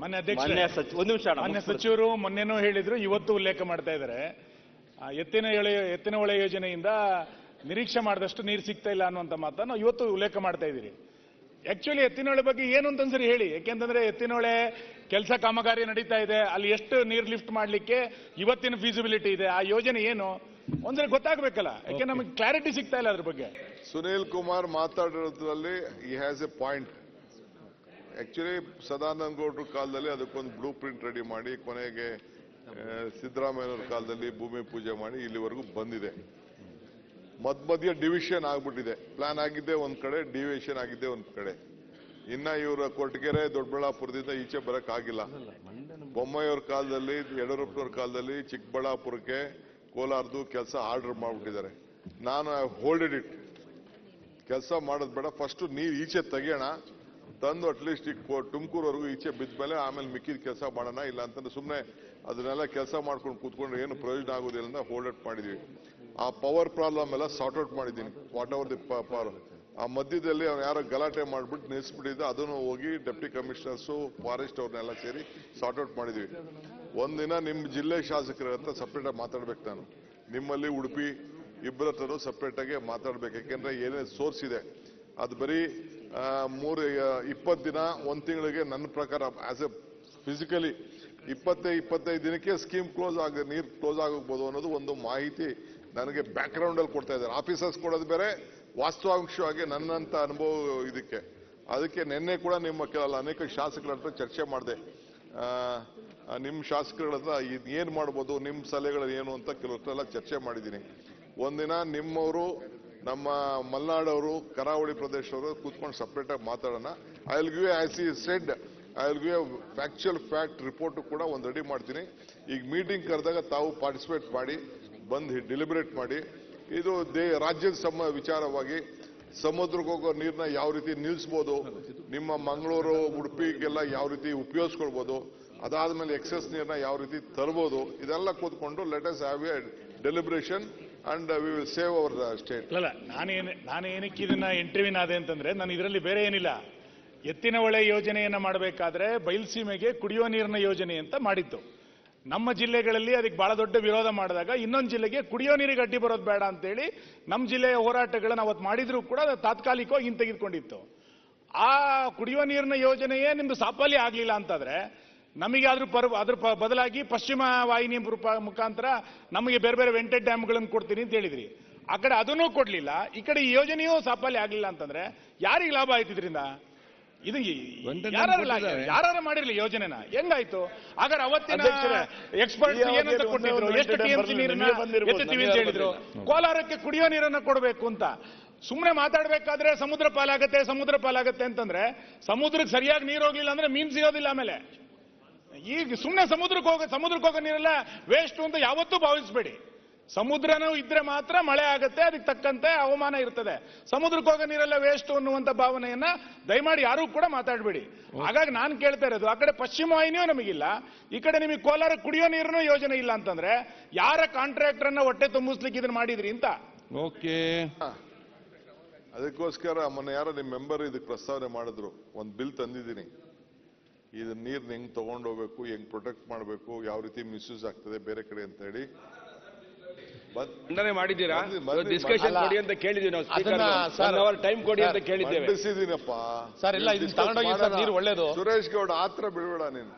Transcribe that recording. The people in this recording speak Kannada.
ಮಾನ್ಯ ಅಧ್ಯಕ್ಷರೇ, ಒಂದು ನಿಮಿಷ ಮಾನ್ಯ ಸಚಿವರು ಮೊನ್ನೆನೂ ಹೇಳಿದ್ರು, ಇವತ್ತು ಉಲ್ಲೇಖ ಮಾಡ್ತಾ ಇದ್ದಾರೆ. ಎತ್ತಿನ ಹೊಳೆ ಯೋಜನೆಯಿಂದ ನಿರೀಕ್ಷೆ ಮಾಡಿದಷ್ಟು ನೀರು ಸಿಗ್ತಾ ಇಲ್ಲ ಅನ್ನುವಂತ ಮಾತನ್ನು ಇವತ್ತು ಉಲ್ಲೇಖ ಮಾಡ್ತಾ ಇದ್ದೀರಿ. ಆಕ್ಚುಲಿ ಎತ್ತಿನಹೊಳೆ ಬಗ್ಗೆ ಏನು ಅಂತಂದ್ರಿ ಹೇಳಿ. ಯಾಕೆಂತಂದ್ರೆ ಎತ್ತಿನಹೊಳೆ ಕೆಲಸ ಕಾಮಗಾರಿ ನಡೀತಾ ಇದೆ, ಅಲ್ಲಿ ಎಷ್ಟು ನೀರು ಲಿಫ್ಟ್ ಮಾಡ್ಲಿಕ್ಕೆ ಇವತ್ತಿನ ಫೀಸಿಬಿಲಿಟಿ ಇದೆ, ಆ ಯೋಜನೆ ಏನು ಒಂದ್ಸರಿ ಗೊತ್ತಾಗ್ಬೇಕಲ್ಲ. ಯಾಕೆ ನಮಗೆ ಕ್ಲಾರಿಟಿ ಸಿಗ್ತಾ ಇಲ್ಲ ಅದ್ರ ಬಗ್ಗೆ. ಸುನೀಲ್ ಕುಮಾರ್ ಮಾತಾಡಿರೋದ್ರಲ್ಲಿ ಈ has A point. Actually Sadananda ಗೌಡ್ರ ಕಾಲದಲ್ಲಿ ಅದಕ್ಕೊಂದು ಬ್ಲೂ ಪ್ರಿಂಟ್ ರೆಡಿ ಮಾಡಿ ಕೊನೆಗೆ ಸಿದ್ದರಾಮಯ್ಯನವ್ರ ಕಾಲದಲ್ಲಿ ಭೂಮಿ ಪೂಜೆ ಮಾಡಿ ಇಲ್ಲಿವರೆಗೂ ಬಂದಿದೆ. ಮಧ್ಯ ಡಿವಿಷನ್ ಆಗ್ಬಿಟ್ಟಿದೆ. ಪ್ಲಾನ್ ಆಗಿದ್ದೆ ಒಂದ್ ಕಡೆ, ಡಿವಿಷನ್ ಆಗಿದ್ದೆ ಒಂದ್ ಕಡೆ. ಇನ್ನ ಇವರ ಕೊರಟಗೆರೆ ದೊಡ್ಡಬಳ್ಳಾಪುರದಿಂದ ಈಚೆ ಬರಕ್ ಆಗಿಲ್ಲ. ಬೊಮ್ಮಾಯಿಯವ್ರ ಕಾಲದಲ್ಲಿ, ಯಡಿಯೂರಪ್ಪನವ್ರ ಕಾಲದಲ್ಲಿ ಚಿಕ್ಕಬಳ್ಳಾಪುರಕ್ಕೆ ಕೋಲಾರದು ಕೆಲಸ ಆರ್ಡರ್ ಮಾಡ್ಬಿಟ್ಟಿದ್ದಾರೆ. ನಾನು ಹೋಲ್ಡೆಡ್ ಇಟ್. ಕೆಲಸ ಮಾಡೋದ್ ಬೇಡ, ಫಸ್ಟ್ ನೀರು ಈಚೆ ತೆಗಿಯೋಣ, ತಂದು ಅಟ್ಲೀಸ್ಟ್ ತುಮಕೂರವರೆಗೂ ಈಚೆ ಬಿದ್ದ ಮೇಲೆ ಆಮೇಲೆ ಮಿಕ್ಕಿದ ಕೆಲಸ ಮಾಡೋಣ. ಇಲ್ಲ ಅಂತಂದ್ರೆ ಸುಮ್ಮನೆ ಅದನ್ನೆಲ್ಲ ಕೆಲಸ ಮಾಡ್ಕೊಂಡು ಕೂತ್ಕೊಂಡ್ರೆ ಏನು ಪ್ರಯೋಜನ ಆಗೋದಿಲ್ಲ ಅಂತ ಹೋಲ್ಡ್ ಔಟ್ ಮಾಡಿದ್ವಿ. ಆ ಪವರ್ ಪ್ರಾಬ್ಲಮ್ ಎಲ್ಲ ಸಾರ್ಟ್ ಔಟ್ ಮಾಡಿದ್ದೀನಿ. What ever the power. ಆ ಮಧ್ಯದಲ್ಲಿ ಅವ್ರು ಯಾರೋ ಗಲಾಟೆ ಮಾಡ್ಬಿಟ್ಟು ನಿಲ್ಲಿಸ್ಬಿಟ್ಟಿದ್ದು, ಅದನ್ನು ಹೋಗಿ ಡೆಪ್ಟಿ ಕಮಿಷನರ್ಸು ಫಾರೆಸ್ಟ್ ಅವ್ರನ್ನೆಲ್ಲ ಸೇರಿ ಸಾರ್ಟ್ ಔಟ್ ಮಾಡಿದ್ವಿ. ಒಂದಿನ ನಿಮ್ಮ ಜಿಲ್ಲೆ ಶಾಸಕರ ಹತ್ರ ಸಪ್ರೇಟ್ ಆಗಿ ಮಾತಾಡ್ಬೇಕು. ನಾನು ನಿಮ್ಮಲ್ಲಿ ಉಡುಪಿ ಇಬ್ಬರ ಹತ್ರ ಸಪ್ರೇಟ್ ಆಗಿ ಮಾತಾಡ್ಬೇಕು. ಯಾಕೆಂದ್ರೆ ಏನೇ ಸೋರ್ಸ್ ಇದೆ ಅದು ಬರೀ 20 ದಿನ, ಒಂದ್ ತಿಂಗಳಿಗೆ ನನ್ನ ಪ್ರಕಾರ ಆಸ್ ಎ ಫಿಸಿಕಲಿ 25 ದಿನಕ್ಕೆ ಸ್ಕೀಮ್ ಕ್ಲೋಸ್ ನೀರು ಕ್ಲೋಸ್ ಆಗೋಗ್ಬೋದು ಅನ್ನೋದು ಒಂದು ಮಾಹಿತಿ ನನಗೆ ಬ್ಯಾಕ್ ಗ್ರೌಂಡ್ ಅಲ್ಲಿ ಕೊಡ್ತಾ ಇದ್ದಾರೆ. ಆಫೀಸರ್ಸ್ ಕೊಡೋದು ಬೇರೆ, ವಾಸ್ತವಾಂಶವಾಗಿ ನನ್ನಂತ ಅನುಭವ ಇದಕ್ಕೆ. ಅದಕ್ಕೆ ನಿನ್ನೆ ಕೂಡ ನಿಮ್ಮ ಅನೇಕ ಶಾಸಕರ ಹತ್ರ ಚರ್ಚೆ ಮಾಡಿದೆ. ನಿಮ್ಮ ಶಾಸಕರ ಹತ್ರ ಏನ್ ಮಾಡ್ಬೋದು, ನಿಮ್ಮ ಸಲಹೆಗಳು ಏನು ಅಂತ ಕೆಲವರೆಲ್ಲ ಚರ್ಚೆ ಮಾಡಿದ್ದೀನಿ. ಒಂದಿನ ನಿಮ್ಮವರು, ನಮ್ಮ ಮಲ್ನಾಡವರು, ಕರಾವಳಿ ಪ್ರದೇಶವರು ಕೂತ್ಕೊಂಡು ಸಪರೇಟ್ ಆಗಿ ಮಾತಾಡೋಣ. I will give as he said, I will give factual fact report ಕೂಡ ಒಂದು ರೆಡಿ ಮಾಡ್ತೀನಿ. ಈಗ ಮೀಟಿಂಗ್ ಕರೆದಾಗ ತಾವು ಪಾರ್ಟಿಸಿಪೇಟ್ ಮಾಡಿ, ಬಂದು ಡಿಲಿಬರೇಟ್ ಮಾಡಿ. ಇದು ರಾಜ್ಯದ ವಿಚಾರವಾಗಿ ಸಮುದ್ರಕ್ಕೆ ಹೋಗೋ ನೀರನ್ನ ಯಾವ ರೀತಿ ನಿಲ್ಲಿಸಬಹುದು, ನಿಮ್ಮ ಮಂಗಳೂರು ಉಡುಪಿಗೆಲ್ಲ ಯಾವ ರೀತಿ ಉಪಯೋಗಿಸ್ಕೊಳ್ಬಹುದು, ಅದಾದ್ಮೇಲೆ ಎಕ್ಸೆಸ್ ನೀರನ್ನ ಯಾವ ರೀತಿ ತರಬಹುದು, ಇದೆಲ್ಲ ಕೂತ್ಕೊಂಡು let us have A deliberation and we will save hour state. ಅಲ್ಲ, ನಾನೇನಕ್ಕೆ ಇದನ್ನ ಇಂಟರ್ವ್ಯೂನ್ ಆದೆ ಅಂತಂದ್ರೆ, ನಾನು ಇದರಲ್ಲಿ ಬೇರೆ ಏನಿಲ್ಲ. ಎತ್ತಿನ ಹೊಳೆ ಯೋಜನೆಯನ್ನ ಮಾಡಬೇಕಾದ್ರೆ ಬಯಲುಸೀಮೆಗೆ ಕುಡಿಯುವ ನೀರಿನ ಯೋಜನೆ ಅಂತ ಮಾಡಿತ್ತು. ನಮ್ಮ ಜಿಲ್ಲೆಗಳಲ್ಲಿ ಅದಕ್ಕೆ ಬಹಳ ದೊಡ್ಡ ವಿರೋಧ ಮಾಡಿದಾಗ ಇನ್ನೊಂದು ಜಿಲ್ಲೆಗೆ ಕುಡಿಯೋ ನೀರಿಗೆ ಅಡ್ಡಿ ಬರೋದು ಬೇಡ ಅಂತೇಳಿ ನಮ್ಮ ಜಿಲ್ಲೆಯ ಹೋರಾಟಗಳನ್ನ ಅವತ್ತು ಮಾಡಿದ್ರು ಕೂಡ ತಾತ್ಕಾಲಿಕವಾಗಿ ಹಿಂತೆಗೆದುಕೊಂಡಿತ್ತು. ಆ ಕುಡಿಯುವ ನೀರಿನ ಯೋಜನೆಯೇ ನಿಮ್ದು ಸಾಫಲ್ಯ ಆಗ್ಲಿಲ್ಲ ಅಂತಂದ್ರೆ, ನಮಗೆ ಅದ್ರ ಬದಲಾಗಿ ಪಶ್ಚಿಮ ವಾಹಿನಿ ಮುಖಾಂತರ ನಮಗೆ ಬೇರೆ ಬೇರೆ ವೆಂಟೆಡ್ ಡ್ಯಾಮ್ಗಳನ್ನು ಕೊಡ್ತೀನಿ ಅಂತ ಹೇಳಿದ್ರಿ. ಆ ಕಡೆ ಅದನ್ನೂ ಕೊಡ್ಲಿಲ್ಲ, ಈ ಕಡೆ ಈ ಯೋಜನೆಯೂ ಸಾಫಲ್ಯ ಆಗ್ಲಿಲ್ಲ ಅಂತಂದ್ರೆ ಯಾರಿಗೆ ಲಾಭ ಆಯ್ತು ಇದರಿಂದ? ಇದು ಯಾರು ಮಾಡಿರ್ಲಿ ಯೋಜನೆನ ಹೆಂಗಾಯ್ತು? ಹಾಗಾದ್ರೆ ಅವತ್ತಿನ ಎಕ್ಸ್ಪರ್ಟ್ಸ್ ಏನಂತ ಕೊಟ್ಟಿದ್ರು, ಎಷ್ಟು ಟಿಎಂಸಿ ನೀರನ್ನ ಎತ್ತುತ್ತೀವಿ ಅಂತ ಹೇಳಿದ್ರು. ಕೋಲಾರಕ್ಕೆ ಕುಡಿಯೋ ನೀರನ್ನ ಕೊಡಬೇಕು ಅಂತ ಸುಮ್ಮನೆ ಮಾತಾಡ್ಬೇಕಾದ್ರೆ ಸಮುದ್ರ ಪಾಲಾಗತ್ತೆ ಅಂತಂದ್ರೆ, ಸಮುದ್ರಕ್ಕೆ ಸರಿಯಾಗಿ ನೀರು ಹೋಗ್ಲಿಲ್ಲ ಅಂದ್ರೆ ಮೀನ್ ಸಿಗೋದಿಲ್ಲ. ಆಮೇಲೆ ಈಗ ಸುಮ್ಮನೆ ಸಮುದ್ರಕ್ಕೆ ಹೋಗೋ ನೀರೆಲ್ಲ ವೇಸ್ಟ್ ಅಂತ ಯಾವತ್ತೂ ಭಾವಿಸಬೇಡಿ. ಸಮುದ್ರನೂ ಇದ್ರೆ ಮಾತ್ರ ಮಳೆ ಆಗತ್ತೆ, ಅದಕ್ಕೆ ತಕ್ಕಂತೆ ಹವಾಮಾನ ಇರ್ತದೆ. ಸಮುದ್ರಕ್ಕೆ ಹೋಗೋ ನೀರೆಲ್ಲ ವೇಸ್ಟ್ ಅನ್ನುವಂತ ಭಾವನೆಯನ್ನ ದಯಮಾಡಿ ಯಾರು ಕೂಡ ಮಾತಾಡಬೇಡಿ. ಹಾಗಾಗಿ ನಾನು ಕೇಳ್ತಾ ಇರೋದು, ಆ ಕಡೆ ಪಶ್ಚಿಮ ವಾಹಿನಿಯೂ ನಮಗಿಲ್ಲ, ಈ ಕಡೆ ನಿಮಗೆ ಕೋಲಾರ ಕುಡಿಯೋ ನೀರಿನೂ ಯೋಜನೆ ಇಲ್ಲ ಅಂತಂದ್ರೆ ಯಾರ ಕಾಂಟ್ರಾಕ್ಟರ್ ಅನ್ನ ಹೊಟ್ಟೆ ತುಂಬಿಸ್ಲಿಕ್ಕೆ ಇದನ್ನ ಮಾಡಿದ್ರಿ ಅಂತ. ಓಕೆ, ಅದಕ್ಕೋಸ್ಕರ ಮೊನ್ನೆ ಯಾರೋ ನಿಮ್ಮ ಮೆಂಬರ್ ಇದಕ್ಕೆ ಪ್ರಸ್ತಾವನೆ ಮಾಡಿದ್ರು. ಒಂದು ಬಿಲ್ ತಂದಿದ್ದೀನಿ, ಇದು ನೀರ್ನ ಹೆಂಗ್ ತಗೊಂಡೋಗ್ಬೇಕು, ಹೆಂಗ್ ಪ್ರೊಟೆಕ್ಟ್ ಮಾಡಬೇಕು, ಯಾವ ರೀತಿ ಮಿಸ್ಯೂಸ್ ಆಗ್ತದೆ ಬೇರೆ ಕಡೆ ಅಂತ ಹೇಳಿ ಮಾಡಿದ್ದೀರಾ. ಡಿಸ್ಕಷನ್ ಕೊಡಿ ಅಂತ ಕೇಳಿದ್ವಿ ನಾವು. ಟೈಮ್ ಕೊಡಿ ಅಂತ ಕೇಳಿದ್ದೇವೆ. ಮಂಡಿಸಿದ್ದೀನಪ್ಪ. ಸರ್, ಇಲ್ಲ ಇದನ್ನ ತಗೊಂಡೋಗಿ ಸರ್, ನೀರು ಒಳ್ಳೇದು. ಸುರೇಶ್ ಗೌಡ ಆತ್ರ ಬಿಡಬೇಡ ನೀನು.